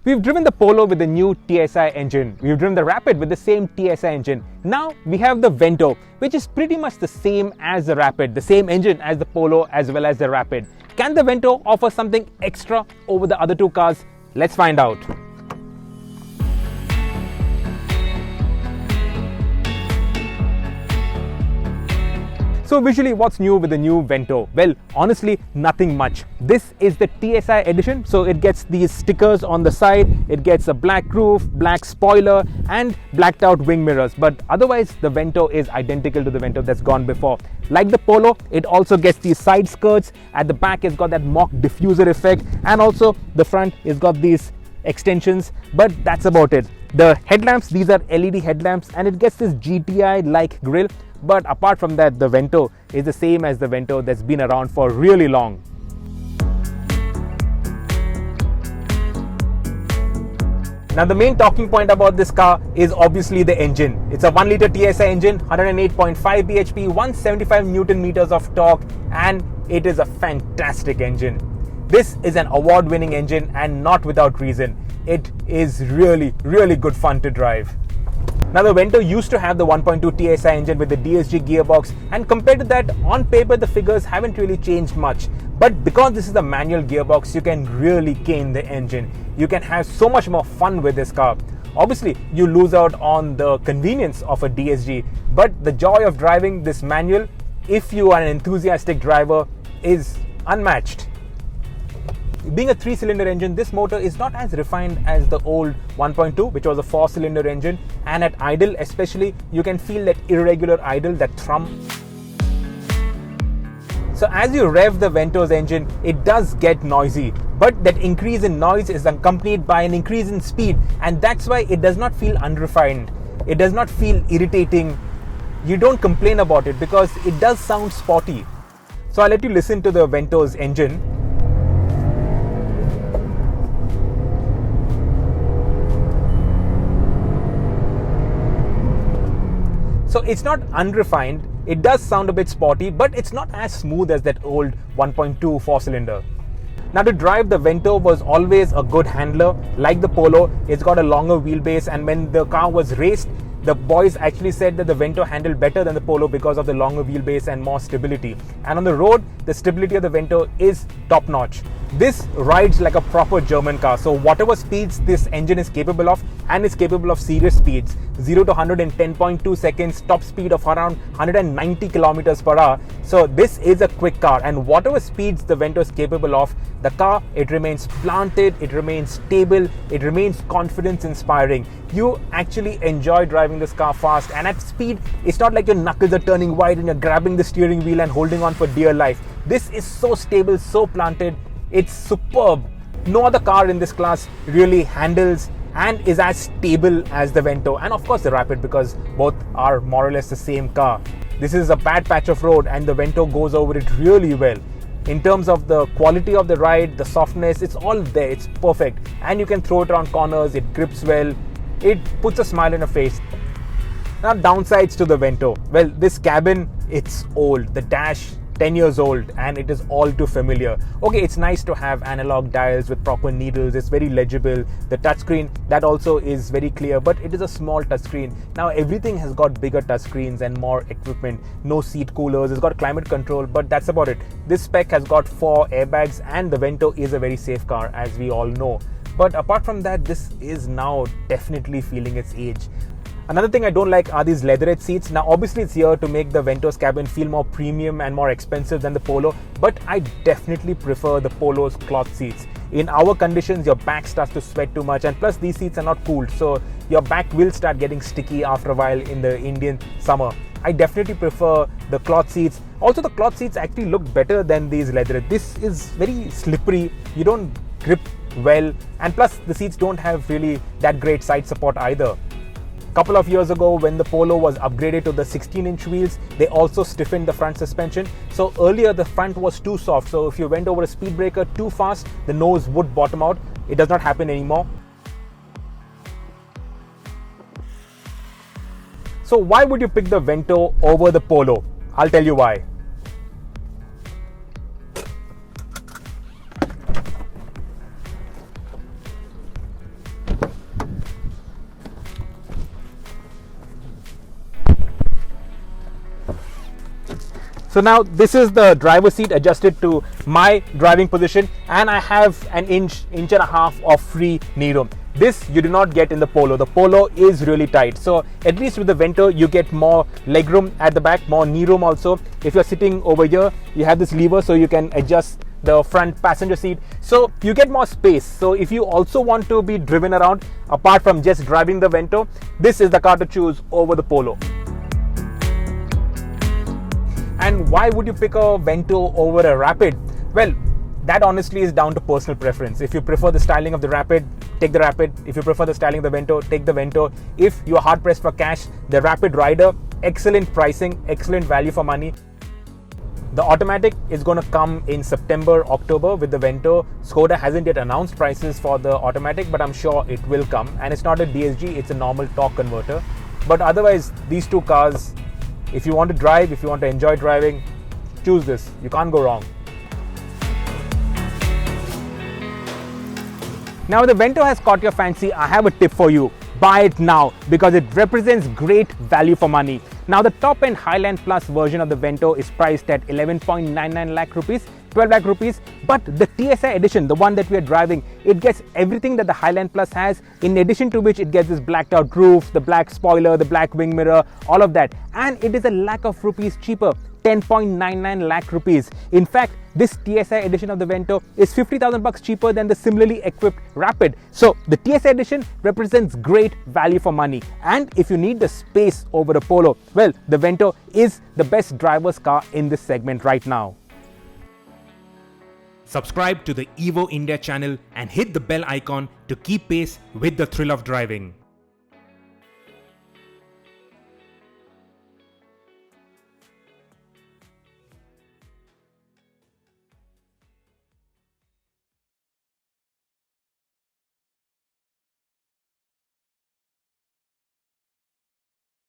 We've driven the Polo with the new TSI engine. We've driven the Rapid with the same TSI engine. Now we have the Vento, which is pretty much the same as the Rapid, the same engine as the Polo as well as the Rapid. Can the Vento offer something extra over the other two cars? Let's find out. So visually, what's new with the new Vento? Well, honestly, nothing much. This is the TSI Edition, so it gets these stickers on the side, it gets a black roof, black spoiler and blacked out wing mirrors. But otherwise, the Vento is identical to the Vento that's gone before. Like the Polo, it also gets these side skirts. At the back, it's got that mock diffuser effect, and also the front has got these extensions, but that's about it. The headlamps, these are LED headlamps, and it gets this GTI-like grille. But apart from that, the Vento is the same as the Vento that's been around for really long. Now the main talking point about this car is obviously the engine. It's a 1 litre TSI engine, 108.5 bhp, 175 Newton meters of torque, and it is a fantastic engine. This is an award-winning engine, and not without reason. It is really good fun to drive. Now the Vento used to have the 1.2 TSI engine with the DSG gearbox, and compared to that, on paper the figures haven't really changed much. But because this is a manual gearbox, you can really cane the engine. You can have so much more fun with this car. Obviously, you lose out on the convenience of a DSG, but the joy of driving this manual, if you are an enthusiastic driver, is unmatched. Being a 3-cylinder engine, this motor is not as refined as the old 1.2, which was a 4-cylinder engine, and at idle especially, you can feel that irregular idle, that thrum. So as you rev the Vento's engine, it does get noisy, but that increase in noise is accompanied by an increase in speed, and that's why it does not feel unrefined. It does not feel irritating. You don't complain about it because it does sound sporty. So I'll let you listen to the Vento's engine. So it's not unrefined, it does sound a bit sporty, but it's not as smooth as that old 1.2 4-cylinder. Now to drive, the Vento was always a good handler. Like the Polo, it's got a longer wheelbase, and when the car was raced, the boys actually said that the Vento handled better than the Polo because of the longer wheelbase and more stability. And on the road, the stability of the Vento is top notch. This rides like a proper German car, so whatever speeds this engine is capable of, and is capable of serious speeds, 0 to 100 in 10.2 seconds, top speed of around 190 kilometers per hour. So this is a quick car, and whatever speeds the Vento is capable of, the car, it remains planted, it remains stable, it remains confidence inspiring. You actually enjoy driving this car fast, and at speed, it's not like your knuckles are turning wide and you're grabbing the steering wheel and holding on for dear life. This is so stable, so planted. It's superb. No other car in this class really handles and is as stable as the Vento, and of course the Rapid, because both are more or less the same car. This is a bad patch of road and the Vento goes over it really well. In terms of the quality of the ride, the softness, it's all there, it's perfect. And you can throw it around corners, it grips well, it puts a smile on your face. Now downsides to the Vento. Well, this cabin, it's old. The dash, 10 years old, and it is all too familiar. Okay, it's nice to have analog dials with proper needles, it's very legible. The touchscreen, that also is very clear, but it is a small touchscreen. Now everything has got bigger touchscreens and more equipment. No seat coolers, it's got climate control, but that's about it. This spec has got 4 airbags, and the Vento is a very safe car, as we all know. But apart from that, this is now definitely feeling its age. Another thing I don't like are these leatherette seats. Now obviously it's here to make the Vento's cabin feel more premium and more expensive than the Polo, but I definitely prefer the Polo's cloth seats. In our conditions, your back starts to sweat too much, and plus these seats are not cooled, so your back will start getting sticky after a while in the Indian summer. I definitely prefer the cloth seats. Also, the cloth seats actually look better than these leatherette. This is very slippery, you don't grip well, and plus the seats don't have really that great side support either. Couple of years ago, when the Polo was upgraded to the 16-inch wheels, they also stiffened the front suspension. So earlier the front was too soft, so if you went over a speed breaker too fast, the nose would bottom out. It does not happen anymore. So why would you pick the Vento over the Polo? I'll tell you why. So now this is the driver's seat adjusted to my driving position, and I have an inch and a half of free knee room. This you do not get in the Polo. The Polo is really tight. So at least with the Vento, you get more leg room at the back, more knee room also. If you're sitting over here, you have this lever so you can adjust the front passenger seat. So you get more space. So if you also want to be driven around, apart from just driving the Vento, this is the car to choose over the Polo. And why would you pick a Vento over a Rapid? Well, that honestly is down to personal preference. If you prefer the styling of the Rapid, take the Rapid. If you prefer the styling of the Vento, take the Vento. If you are hard pressed for cash, the Rapid Rider, excellent pricing, excellent value for money. The automatic is going to come in September, October with the Vento. Skoda hasn't yet announced prices for the automatic, but I'm sure it will come. And it's not a DSG, it's a normal torque converter. But otherwise, these two cars, if you want to drive, if you want to enjoy driving, choose this. You can't go wrong. Now, if the Vento has caught your fancy, I have a tip for you. Buy it now because it represents great value for money. Now, the top-end Highline Plus version of the Vento is priced at 11.99 lakh rupees, 12 lakh rupees. But the TSI Edition, the one that we are driving, it gets everything that the Highline Plus has, in addition to which it gets this blacked out roof, the black spoiler, the black wing mirror, all of that. And it is a lakh of rupees cheaper, 10.99 lakh rupees. In fact, this TSI Edition of the Vento is 50,000 bucks cheaper than the similarly equipped Rapid. So the TSI Edition represents great value for money. And if you need the space over the Polo, well, the Vento is the best driver's car in this segment right now. Subscribe to the Evo India channel and hit the bell icon to keep pace with the thrill of driving.